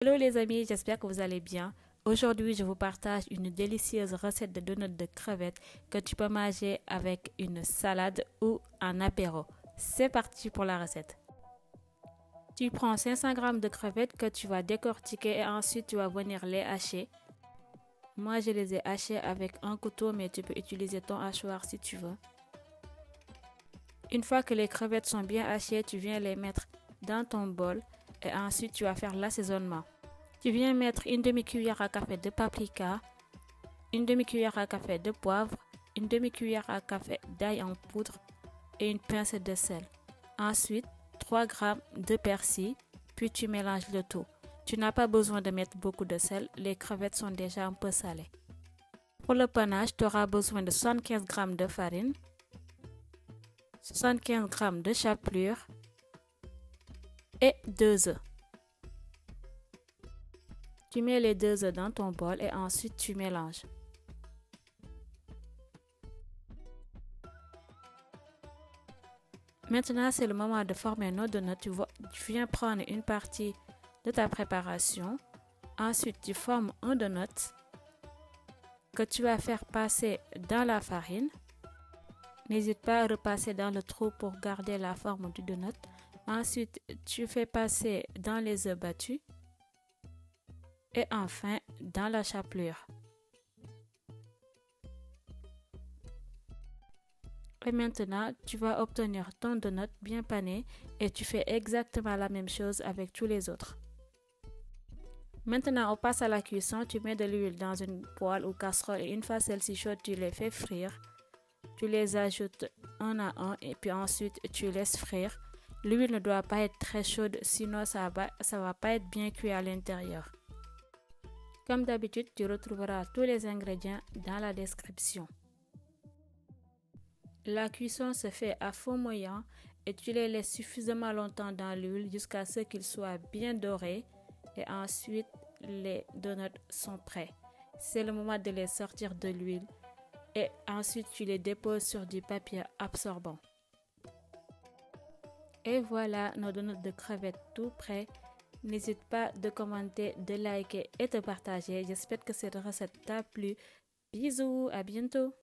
Hello les amis, j'espère que vous allez bien. Aujourd'hui, je vous partage une délicieuse recette de donuts de crevettes que tu peux manger avec une salade ou un apéro. C'est parti pour la recette. Tu prends 500 g de crevettes que tu vas décortiquer et ensuite tu vas venir les hacher. Moi, je les ai hachées avec un couteau, mais tu peux utiliser ton hachoir si tu veux. Une fois que les crevettes sont bien hachées, tu viens les mettre dans ton bol et ensuite tu vas faire l'assaisonnement. Tu viens mettre une demi-cuillère à café de paprika, une demi-cuillère à café de poivre, une demi-cuillère à café d'ail en poudre et une pincée de sel. Ensuite, 3 g de persil, puis tu mélanges le tout. Tu n'as pas besoin de mettre beaucoup de sel, les crevettes sont déjà un peu salées. Pour le panache, tu auras besoin de 75 g de farine, 75 g de chapelure et 2 œufs. Tu mets les 2 œufs dans ton bol et ensuite tu mélanges. Maintenant, c'est le moment de former nos donuts. Tu viens prendre une partie de ta préparation. Ensuite, tu formes un donut que tu vas faire passer dans la farine. N'hésite pas à repasser dans le trou pour garder la forme du donut. Ensuite, tu fais passer dans les œufs battus. Et enfin, dans la chapelure. Et maintenant, tu vas obtenir ton donut bien pané et tu fais exactement la même chose avec tous les autres. Maintenant, on passe à la cuisson. Tu mets de l'huile dans une poêle ou casserole et une fois celle-ci chaude, tu les fais frire. Tu les ajoutes un à un et puis ensuite tu laisses frire. L'huile ne doit pas être très chaude, sinon ça va pas être bien cuit à l'intérieur. Comme d'habitude, tu retrouveras tous les ingrédients dans la description. La cuisson se fait à feu moyen et tu les laisses suffisamment longtemps dans l'huile jusqu'à ce qu'ils soient bien dorés et ensuite les donuts sont prêts. C'est le moment de les sortir de l'huile et ensuite tu les déposes sur du papier absorbant. Et voilà nos donuts de crevettes tout prêts. N'hésite pas de commenter, de liker et de partager. J'espère que cette recette t'a plu. Bisous, à bientôt.